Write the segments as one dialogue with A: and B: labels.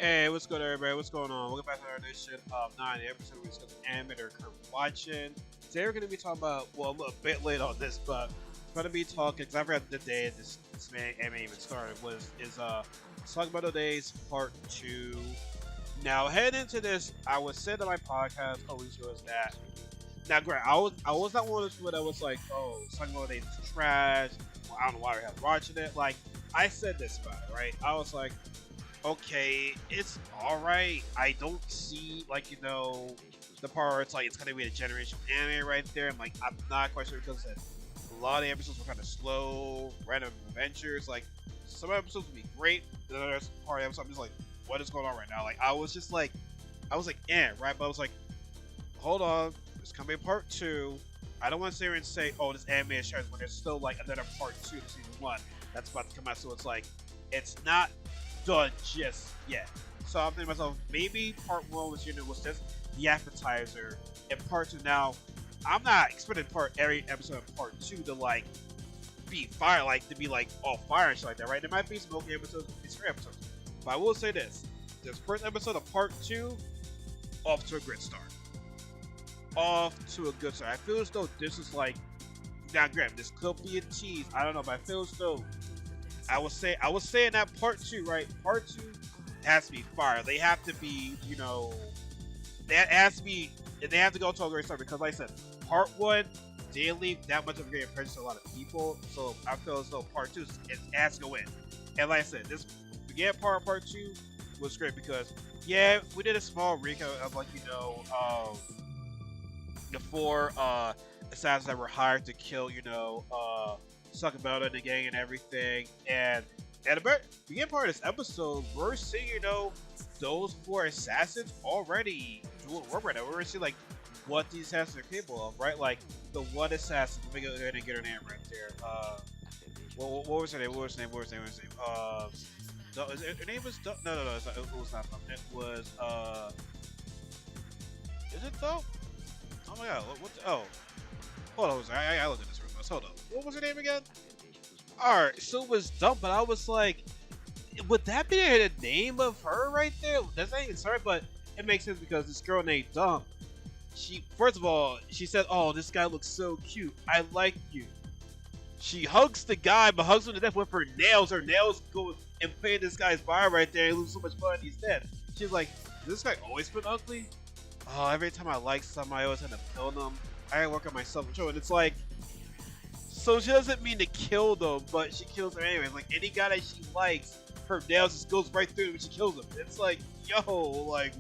A: Hey, what's good, everybody? What's going on? Welcome back to another edition of Nani, the episode we discuss anime that we're currently watching. Today we're going to be talking about, well, a little bit late on this, but we're going to be talking, because I forgot the day this anime even started, Sakamoto Days Part 2. Now, heading into this, I was saying to my podcast a couple weeks ago is that, now, great, I was not one of those people that was like, oh, Sakamoto Days is trash, well, I don't know why we have watching it. Like, I said this about it, right? I was like, okay, it's alright. I don't see, like, the part where it's like, it's gonna be a generational anime right there. I'm not quite sure because a lot of the episodes were kind of slow, random adventures. Like, some episodes would be great, the other part of the episode, I'm just like, what is going on right now? Like, I was like, right? But I was like, hold on, there's coming a part two. I don't want to sit here and say, oh, this anime is trash when there's still, like, another part two to season one that's about to come out. So it's like, it's not done just yet. So I'm thinking to myself, maybe part one was just the appetizer, and part two now. I'm not expecting every episode of part two to like be fire, like to be like all fire and shit like that, right? There might be some okay episodes, it's great episodes, but I will say this first episode of part two, off to a great start, off to a good start. I feel as though this is like, now, Graham, this could be a tease. I don't know, but I feel as though I was saying that part two, right? Part two has to be fire. They have to be, that has to be, they have to go to a great start because, like I said, part one didn't leave that much of a great impression to a lot of people. So I feel as though part two it has to go in. And like I said, this beginning part two was great because, yeah, we did a small recap of like the four assassins that were hired to kill, Sakamoto and the gang and everything. And the beginning part of this episode, we're seeing, those four assassins already doing work right now. We're seeing like what these assassins are capable of, right? Like the one assassin, let me go ahead and get her name right there. What was her name? What was her name? What was her name? What was her name? Her name was no, it's not, it was not. It was is it though? Oh my god, oh, hold on, I looked at this real fast. Hold on, what was her name again? Alright, so it was dumb, but I was like, would that be the name of her right there? That's not even sorry, but it makes sense because this girl named Dump, she, first of all, she said, oh, this guy looks so cute. I like you. She hugs the guy, but hugs him to death with her nails. Her nails go and play this guy's bar right there. He loses so much blood and he's dead. She's like, does this guy always been ugly? Oh, every time I like somebody, I always end up killing them. I gotta work on myself and show. And it's like, so she doesn't mean to kill them, but she kills them anyway. Like any guy that she likes, her nails just goes right through them and she kills them. It's like, yo, like,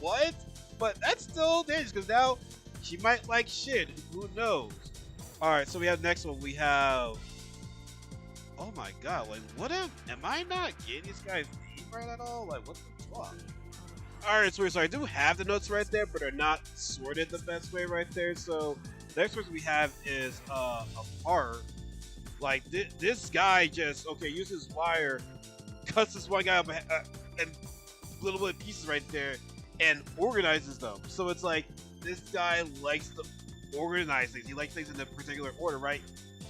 A: what? But that's still dangerous because now she might like shit. Who knows? Alright, so we have next one. We have, oh my god, like what am I not getting this guy's name right at all? Like what the fuck? Alright, so I do have the notes right there, but they're not sorted the best way right there. So the next person we have is a part. Like this guy just uses wire, cuts this one guy up and little bit of pieces right there, and organizes them. So it's like this guy likes to organize things. He likes things in a particular order, right?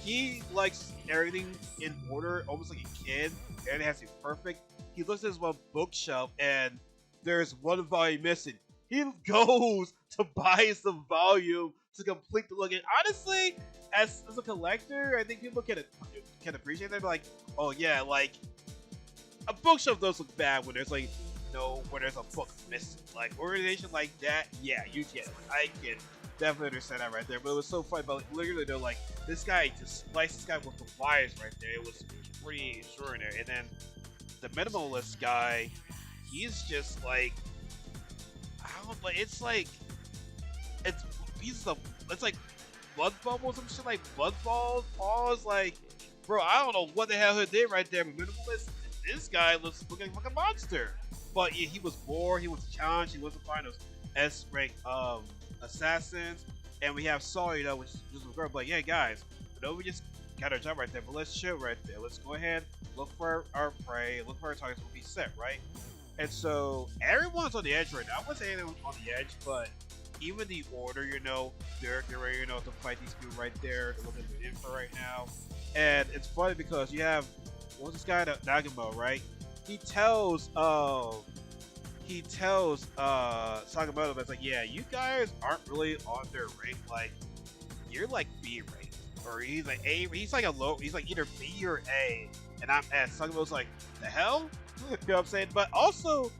A: He likes everything in order, almost like a kid. Everything has to be perfect. He looks at his one bookshelf and there's one volume missing. He goes to buy some volume to complete the look. And honestly, as a collector, I think people can appreciate that. Like, oh yeah, like a bookshelf does look bad when there's like when there's a book missing. Like organization like that, yeah, you get it. I can definitely understand that right there. But it was so funny. But like, literally, they're like, this guy just sliced this guy with the wires right there. It was pretty extraordinary. And then the minimalist guy, he's just like, I don't like. It's like it's like blood bubbles and shit, like blood balls, paws. Like, bro, I don't know what the hell he did right there. But minimalist, this guy looks looking like a monster. But yeah, he was bored. He was challenged. He wasn't finding those S-rank assassins. And we have Saw, which is just a girl. But yeah, guys, I know we just got our job right there, but let's chill right there. Let's go ahead, look for our prey, look for our targets. Will be set, right? And so everyone's on the edge right now. I wouldn't say anyone's on the edge, but even the order, they're ready, to fight these people right there. They're looking at the info right now. And it's funny because you have, what's this guy, Nagamo, right? He tells he tells Sakamoto, it's like, yeah, you guys aren't really on their rank. Like, you're like B rank, or he's like A. He's like a low. He's like either B or A, and I'm S. Sakamoto's like, the hell, you know what I'm saying? But also,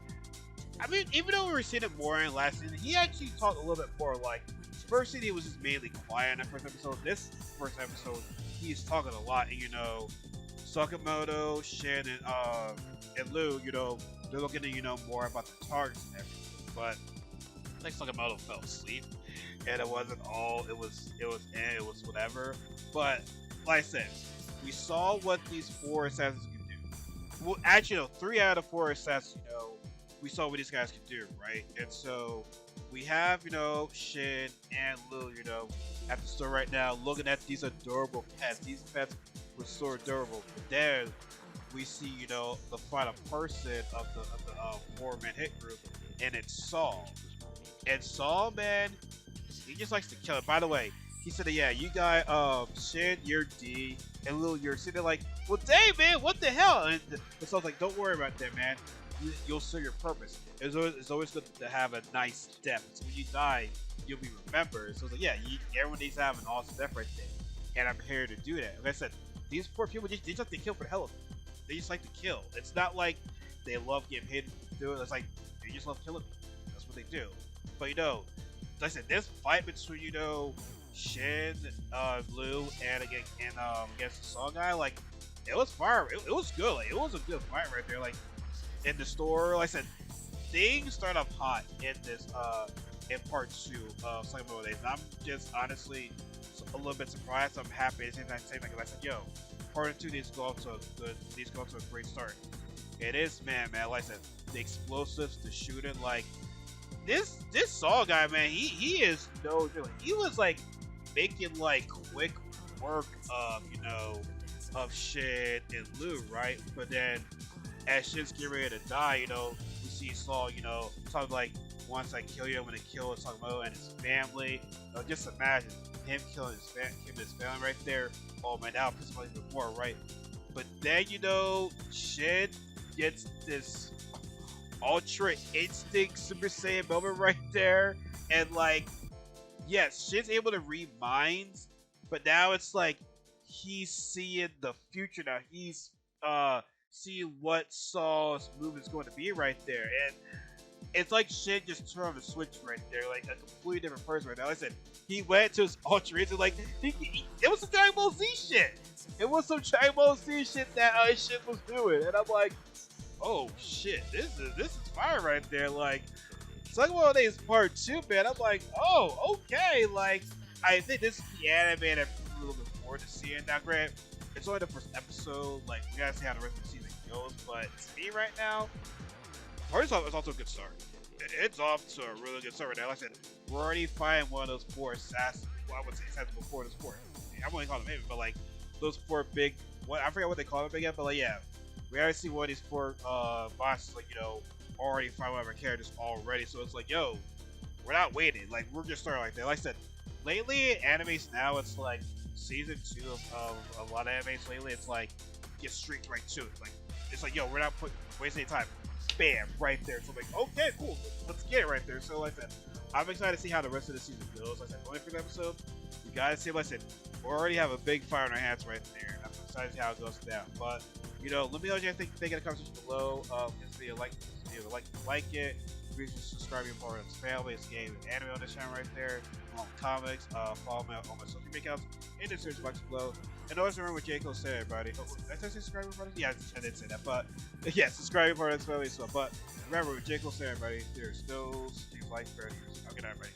A: I mean, even though we were seeing it more in last season, he actually talked a little bit more. Like, first season, he was just mainly quiet in the first episode. This first episode, he's talking a lot, and Sakamoto, Shin, and Lou, they're looking to, more about the targets and everything. But I think Sakamoto fell asleep, and it wasn't all. It was whatever. But like I said, we saw what these four assassins can do. Well, actually, no, 3 out of 4 assassins, we saw what these guys could do, right? And so we have, Shin and Lou, at the store right now, looking at these adorable pets. These pets were so adorable. But then we see, the final person of the 4-man hit group, and it's Saul. And Saul, man, he just likes to kill it. By the way, he said, yeah, you got Shin, you're D, and Lil, you're sitting there like, well, dang, man, what the hell? And Saul's like, don't worry about that, man. You'll serve your purpose. It's always good to have a nice death. So when you die, you'll be remembered. So it's like, yeah, everyone needs to have an awesome death right there. And I'm here to do that. Like I said, these poor people, they just like to kill for the hell of it. They just like to kill. It's not like they love getting hit and do it. It's like, they just love killing people. That's what they do. But, like I said, this fight between, Shin, Blue, and against the Saw guy, like, it was fire. It was good. Like, it was a good fight right there. Like, in the store, like I said, things start off hot in this in part 2 of Sakamoto Days. And I'm just honestly a little bit surprised. I'm happy at the same time because I said, yo, part 2 needs to go off to a great start. It is, man. Like I said, the explosives, the shooting, like this Saw guy, man, he is no joke. He was like making like quick work of of Shin and Lou, right? But then as Shin's getting ready to die, we see Saul, talking like, once I kill you, I'm gonna kill Sakamoto and his family. Just imagine him killing his family right there. Oh man, that'll piss him off even more, right? But then, Shin gets this Ultra Instinct Super Saiyan moment right there. And like, yes, Shin's able to read minds, but now it's like, he's seeing the future now. He's, see what Saul's move is going to be right there, and it's like Shin just turned on the switch right there, like a completely different person right now. Like I said, he went to his Ultra Instinct, like it was some Dragon Ball Z shit. It was some Dragon Ball Z shit that Shin was doing, and I'm like, oh shit, this is fire right there. Like, Sakamoto Days Part 2, man. I'm like, oh, okay. Like, I think this is the anime that I'm really looking forward to seeing. Now, granted, it's only the first episode. Like, we gotta see how the rest of the season goes. But to me, right now, first off, it's also a good start. It's off to a really good start right now. Like I said, we're already fighting one of those 4 assassins. Well, I would say assassins before this 4. I wouldn't call them maybe, but like those 4 big. I forget what they call them again, but like, yeah, we already see one of these 4 bosses, like, already find one of our characters already. So it's like, yo, we're not waiting. Like, we're just starting like that. Like I said, lately animes now, it's like season 2 of a lot of animes lately. It's like get straight right to it. Like, it's like, yo, we're not wasting any time. Bam, right there. So I'm like, okay, cool, let's get it right there. So like I said, I'm excited to see how the rest of the season goes. Like I said, only for the episode, we gotta see. Like I said, we already have a big fire in our hands right there. I'm excited to see how it goes down. But let me know what you think in the comments below. This video, like it. Please subscribe to your part of this family. It's game and anime on this channel right there. Along with comics. Follow me on my social media accounts in the description box below. And always remember what J. Cole said, everybody. Did I say subscribe, everybody? Yeah, I did say that. But yeah, subscribe to your part of this family. So, but remember what J. Cole said, everybody. There's no street life for any. Okay, everybody.